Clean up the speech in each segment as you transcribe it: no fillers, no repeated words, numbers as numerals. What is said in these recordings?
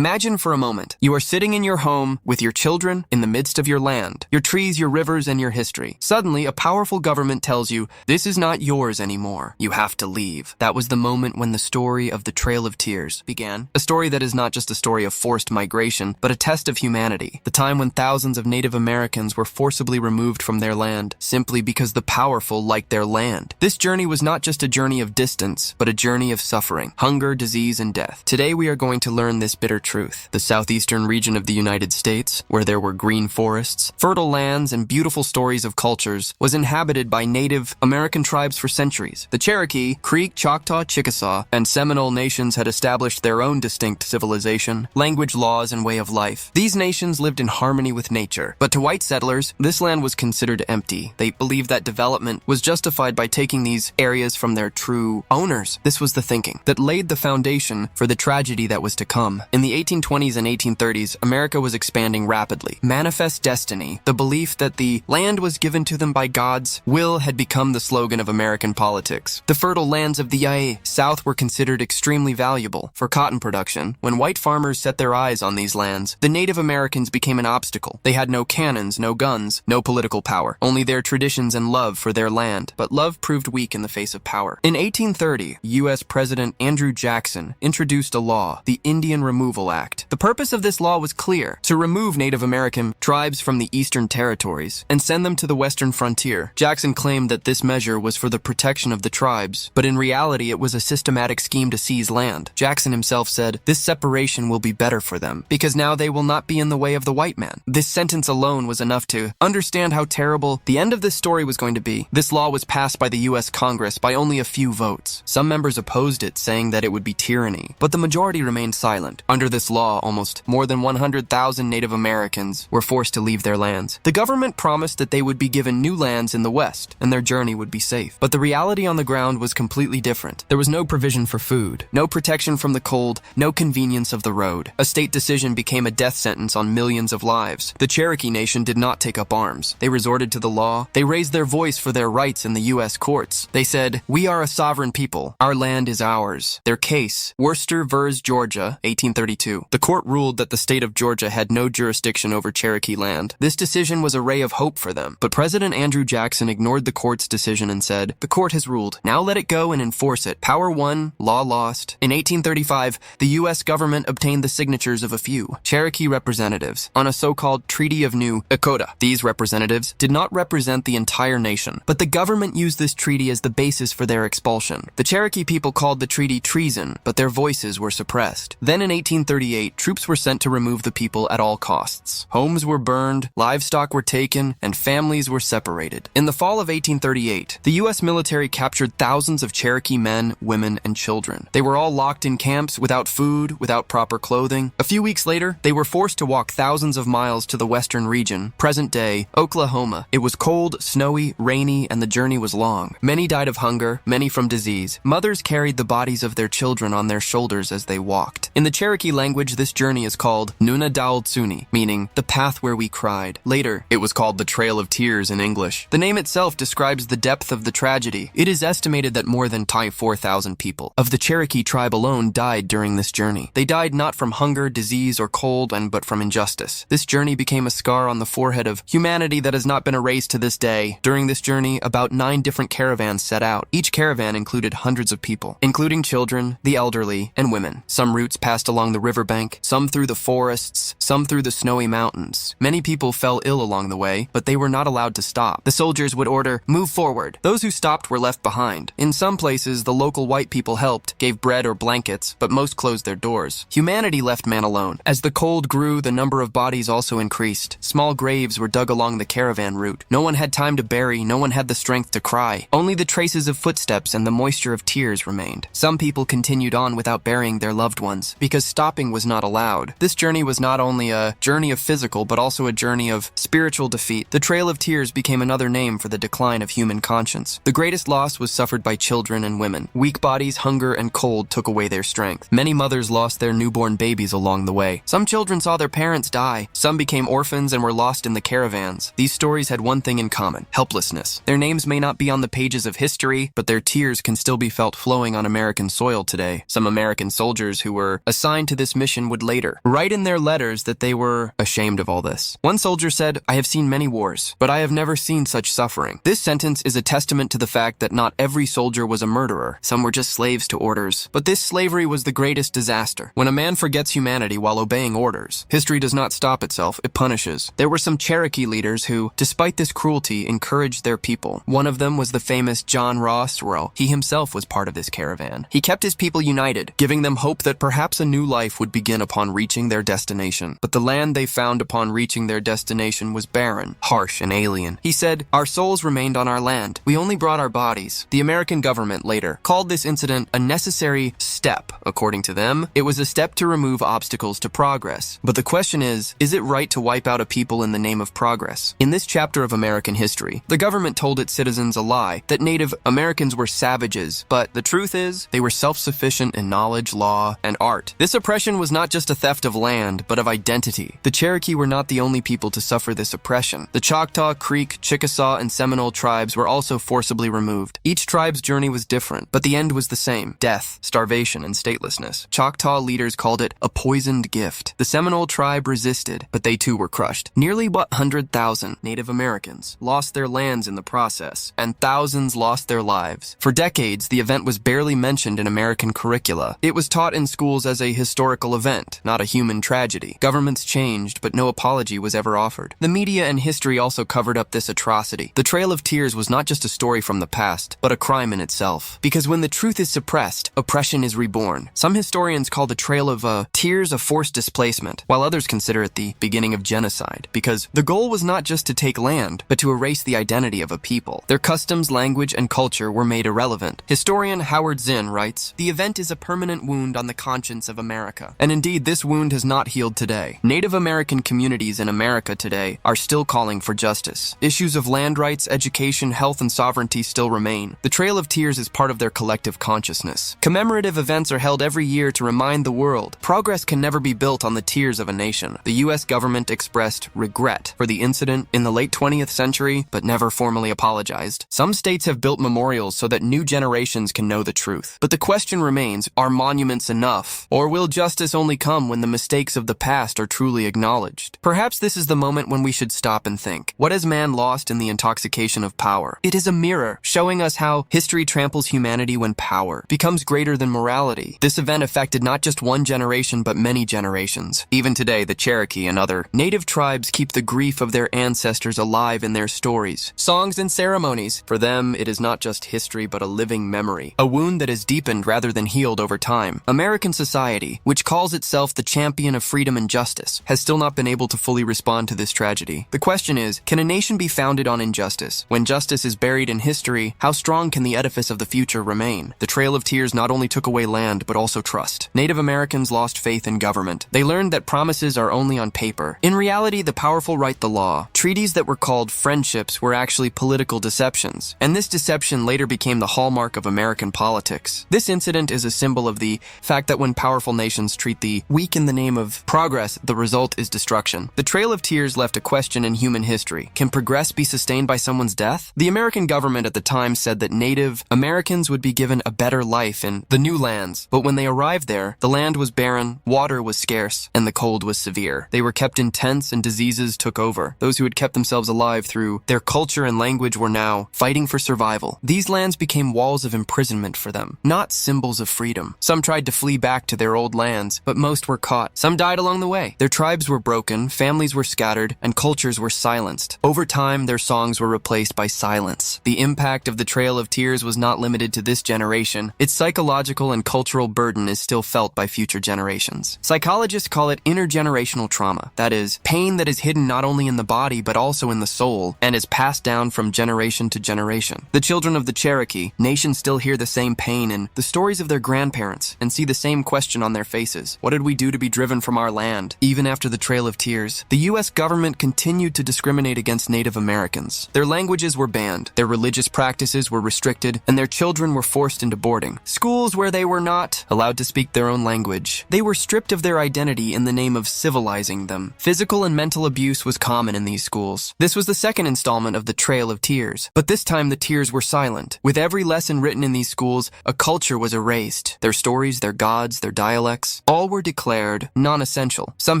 Imagine for a moment, you are sitting in your home with your children in the midst of your land, your trees, your rivers, and your history. Suddenly, a powerful government tells you, this is not yours anymore. You have to leave. That was the moment when the story of the Trail of Tears began. A story that is not just a story of forced migration, but a test of humanity. The time when thousands of Native Americans were forcibly removed from their land, simply because the powerful liked their land. This journey was not just a journey of distance, but a journey of suffering, hunger, disease, and death. Today we are going to learn this bitter truth. The southeastern region of the United States, where there were green forests, fertile lands, and beautiful stories of cultures, was inhabited by Native American tribes for centuries. The Cherokee, Creek, Choctaw, Chickasaw, and Seminole nations had established their own distinct civilization, language, laws, and way of life. These nations lived in harmony with nature, but to white settlers, this land was considered empty. They believed that development was justified by taking these areas from their true owners. This was the thinking that laid the foundation for the tragedy that was to come. In the 1820s and 1830s, America was expanding rapidly. Manifest destiny, the belief that the land was given to them by God's will, had become the slogan of American politics. The fertile lands of the South were considered extremely valuable for cotton production. When white farmers set their eyes on these lands, the Native Americans became an obstacle. They had no cannons, no guns, no political power, only their traditions and love for their land. But love proved weak in the face of power. In 1830, U.S. President Andrew Jackson introduced a law, the Indian Removal Act. The purpose of this law was clear: to remove Native American tribes from the eastern territories and send them to the western frontier. Jackson claimed that this measure was for the protection of the tribes, but in reality it was a systematic scheme to seize land. Jackson himself said, "This separation will be better for them, because now they will not be in the way of the white man." This sentence alone was enough to understand how terrible the end of this story was going to be. This law was passed by the U.S. Congress by only a few votes. Some members opposed it, saying that it would be tyranny, but the majority remained silent. Under this law, almost more than 100,000 Native Americans were forced to leave their lands. The government promised that they would be given new lands in the West, and their journey would be safe. But the reality on the ground was completely different. There was no provision for food, no protection from the cold, no convenience of the road. A state decision became a death sentence on millions of lives. The Cherokee Nation did not take up arms. They resorted to the law. They raised their voice for their rights in the U.S. courts. They said, "We are a sovereign people. Our land is ours." Their case, Worcester vs. Georgia, 1832. The court ruled that the state of Georgia had no jurisdiction over Cherokee land. This decision was a ray of hope for them, but President Andrew Jackson ignored the court's decision and said, "The court has ruled. Now let it go and enforce it. Power won, law lost." In 1835, the U.S. government obtained the signatures of a few Cherokee representatives on a so-called Treaty of New Echota. These representatives did not represent the entire nation, but the government used this treaty as the basis for their expulsion. The Cherokee people called the treaty treason, but their voices were suppressed. Then in 1838, troops were sent to remove the people at all costs. Homes were burned, livestock were taken, and families were separated. In the fall of 1838, the U.S. military captured thousands of Cherokee men, women, and children. They were all locked in camps without food, without proper clothing. A few weeks later, they were forced to walk thousands of miles to the western region, present-day Oklahoma. It was cold, snowy, rainy, and the journey was long. Many died of hunger, many from disease. Mothers carried the bodies of their children on their shoulders as they walked. In the Cherokee language, this journey is called Nuna Tsuni, meaning the path where we cried. Later, it was called the Trail of Tears in English. The name itself describes the depth of the tragedy. It is estimated that more than 4,000 people of the Cherokee tribe alone died during this journey. They died not from hunger, disease, or cold, but from injustice. This journey became a scar on the forehead of humanity that has not been erased to this day. During this journey, about 9 different caravans set out. Each caravan included hundreds of people, including children, the elderly, and women. Some routes passed along the riverbank, some through the forests, some through the snowy mountains. Many people fell ill along the way, but they were not allowed to stop. The soldiers would order, "Move forward." Those who stopped were left behind. In some places, the local white people helped, gave bread or blankets, but most closed their doors. Humanity left man alone. As the cold grew, the number of bodies also increased. Small graves were dug along the caravan route. No one had time to bury, no one had the strength to cry. Only the traces of footsteps and the moisture of tears remained. Some people continued on without burying their loved ones, because stopping was not allowed. This journey was not only a journey of physical, but also a journey of spiritual defeat. The Trail of Tears became another name for the decline of human conscience. The greatest loss was suffered by children and women. Weak bodies, hunger, and cold took away their strength. Many mothers lost their newborn babies along the way. Some children saw their parents die. Some became orphans and were lost in the caravans. These stories had one thing in common: helplessness. Their names may not be on the pages of history, but their tears can still be felt flowing on American soil today. Some American soldiers who were assigned to this this mission would later write in their letters that they were ashamed of all this. One soldier said, "I have seen many wars, but I have never seen such suffering." This sentence is a testament to the fact that not every soldier was a murderer. Some were just slaves to orders. But this slavery was the greatest disaster. When a man forgets humanity while obeying orders, history does not stop itself, it punishes. There were some Cherokee leaders who, despite this cruelty, encouraged their people. One of them was the famous John Ross. He himself was part of this caravan. He kept his people united, giving them hope that perhaps a new life would begin upon reaching their destination. But the land they found upon reaching their destination was barren, harsh, and alien. He said, "Our souls remained on our land. We only brought our bodies." The American government later called this incident a necessary step. According to them, it was a step to remove obstacles to progress. But the question is it right to wipe out a people in the name of progress? In this chapter of American history, the government told its citizens a lie, that Native Americans were savages, but the truth is, they were self-sufficient in knowledge, law, and art. This oppression was not just a theft of land, but of identity. The Cherokee were not the only people to suffer this oppression. The Choctaw, Creek, Chickasaw, and Seminole tribes were also forcibly removed. Each tribe's journey was different, but the end was the same: death, starvation, and statelessness. Choctaw leaders called it a poisoned gift. The Seminole tribe resisted, but they too were crushed. Nearly 100,000 Native Americans lost their lands in the process, and thousands lost their lives. For decades, the event was barely mentioned in American curricula. It was taught in schools as a historical event, not a human tragedy. Governments changed, but no apology was ever offered. The media and history also covered up this atrocity. The Trail of Tears was not just a story from the past, but a crime in itself. Because when the truth is suppressed, oppression is reborn. Some historians call the Trail of Tears a forced displacement, while others consider it the beginning of genocide, because the goal was not just to take land, but to erase the identity of a people. Their customs, language, and culture were made irrelevant. Historian Howard Zinn writes, "The event is a permanent wound on the conscience of America." And indeed, this wound has not healed today. Native American communities in America today are still calling for justice. Issues of land rights, education, health, and sovereignty still remain. The Trail of Tears is part of their collective consciousness. Commemorative events are held every year to remind the world progress can never be built on the tears of a nation. The U.S. government expressed regret for the incident in the late 20th century, but never formally apologized. Some states have built memorials so that new generations can know the truth. But the question remains, are monuments enough? Or will justice only come when the mistakes of the past are truly acknowledged? Perhaps this is the moment when we should stop and think. What has man lost in the intoxication of power? It is a mirror, showing us how history tramples humanity when power becomes greater than morality. This event affected not just one generation, but many generations. Even today, the Cherokee and other Native tribes keep the grief of their ancestors alive in their stories, songs, and ceremonies. For them, it is not just history, but a living memory, a wound that has deepened rather than healed over time. American society, which calls itself the champion of freedom and justice, has still not been able to fully respond to this tragedy. The question is, can a nation be founded on injustice? When justice is buried in history, how strong can the edifice of the future remain? The Trail of Tears not only took away land, but also trust. Native Americans lost faith in government. They learned that promises are only on paper. In reality, the powerful write the law. Treaties that were called friendships were actually political deceptions, and this deception later became the hallmark of American politics. This incident is a symbol of the fact that when powerful nations treat the weak in the name of progress, the result is destruction. The Trail of Tears left a question in human history. Can progress be sustained by someone's death? The American government at the time said that Native Americans would be given a better life in the new lands, but when they arrived there, the land was barren, water was scarce, and the cold was severe. They were kept in tents and diseases took over. Those who had kept themselves alive through their culture and language were now fighting for survival. These lands became walls of imprisonment for them, not symbols of freedom. Some tried to flee back to their old lands, but most were caught. Some died along the way. Their tribes were broken, families were scattered, and cultures were silenced. Over time, their songs were replaced by silence. The impact of the Trail of Tears was not limited to this generation. Its psychological and cultural burden is still felt by future generations. Psychologists call it intergenerational trauma. That is, pain that is hidden not only in the body, but also in the soul, and is passed down from generation to generation. The children of the Cherokee Nation still hear the same pain in the stories of their grandparents and see the same question on their faces. What did we do to be driven from our land? Even after the Trail of Tears, the U.S. government continued to discriminate against Native Americans. Their languages were banned, their religious practices were restricted, and their children were forced into boarding schools where they were not allowed to speak their own language. They were stripped of their identity in the name of civilizing them. Physical and mental abuse was common in these schools. This was the second installment of the Trail of Tears, but this time the tears were silent. With every lesson written in these schools, a culture was erased. Their stories, their gods, their dialects, Tears. All were declared non-essential. Some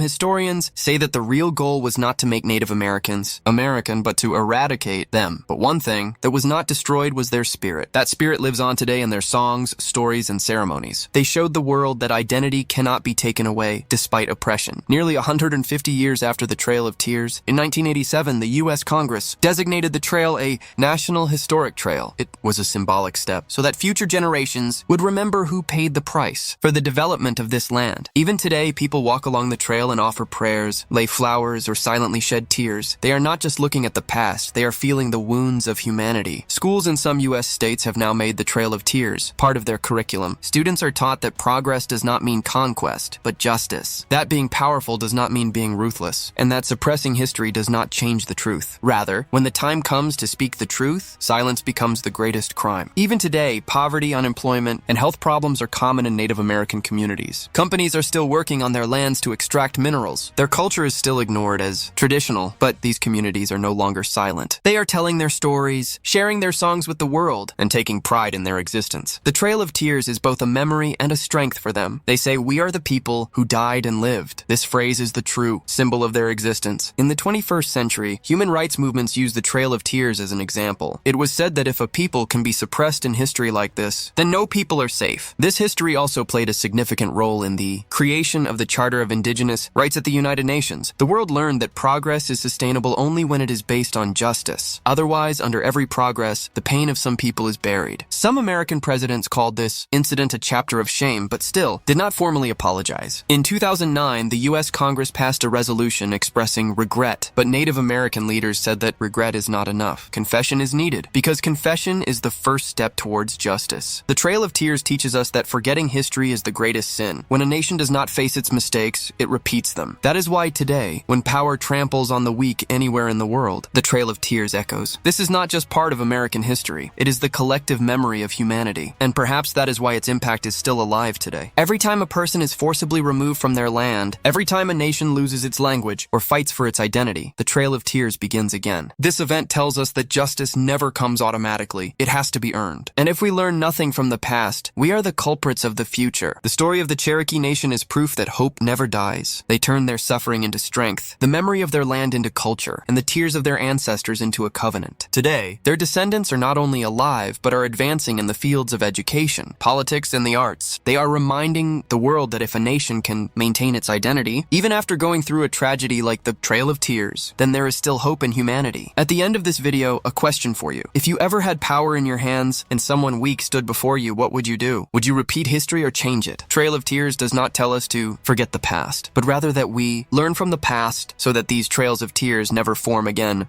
historians say that the real goal was not to make Native Americans American, but to eradicate them. But one thing that was not destroyed was their spirit. That spirit lives on today in their songs, stories, and ceremonies. They showed the world that identity cannot be taken away despite oppression. Nearly 150 years after the Trail of Tears, in 1987, the U.S. Congress designated the trail a National Historic Trail. It was a symbolic step so that future generations would remember who paid the price for the development of this land. Even today, people walk along the trail and offer prayers, lay flowers, or silently shed tears. They are not just looking at the past, they are feeling the wounds of humanity. Schools in some U.S. states have now made the Trail of Tears part of their curriculum. Students are taught that progress does not mean conquest, but justice. That being powerful does not mean being ruthless, and that suppressing history does not change the truth. Rather, when the time comes to speak the truth, silence becomes the greatest crime. Even today, poverty, unemployment, and health problems are common in Native American communities. Companies are still working on their lands to extract minerals. Their culture is still ignored as traditional, but these communities are no longer silent. They are telling their stories, sharing their songs with the world, and taking pride in their existence. The Trail of Tears is both a memory and a strength for them. They say, "We are the people who died and lived." This phrase is the true symbol of their existence. In the 21st century, human rights movements use the Trail of Tears as an example. It was said that if a people can be suppressed in history like this, then no people are safe. This history also played a significant role in the creation of the Charter of Indigenous Rights at the United Nations. The world learned that progress is sustainable only when it is based on justice. Otherwise, under every progress, the pain of some people is buried. Some American presidents called this incident a chapter of shame, but still did not formally apologize. In 2009, the U.S. Congress passed a resolution expressing regret, but Native American leaders said that regret is not enough. Confession is needed, because confession is the first step towards justice. The Trail of Tears teaches us that forgetting history is the greatest sin. When a nation does not face its mistakes, it repeats them. That is why today, when power tramples on the weak anywhere in the world, the Trail of Tears echoes. This is not just part of American history. It is the collective memory of humanity, and perhaps that is why its impact is still alive today. Every time a person is forcibly removed from their land, every time a nation loses its language or fights for its identity, the Trail of Tears begins again. This event tells us that justice never comes automatically. It has to be earned. And if we learn nothing from the past, we are the culprits of the future. The story of the Cherokee Nation is proof that hope never dies. They turn their suffering into strength, the memory of their land into culture, and the tears of their ancestors into a covenant. Today, their descendants are not only alive, but are advancing in the fields of education, politics, and the arts. They are reminding the world that if a nation can maintain its identity, even after going through a tragedy like the Trail of Tears, then there is still hope in humanity. At the end of this video, a question for you. If you ever had power in your hands and someone weak stood before you, what would you do? Would you repeat history or change it? Trail of Tears does not tell us to forget the past, but rather that we learn from the past so that these trails of tears never form again.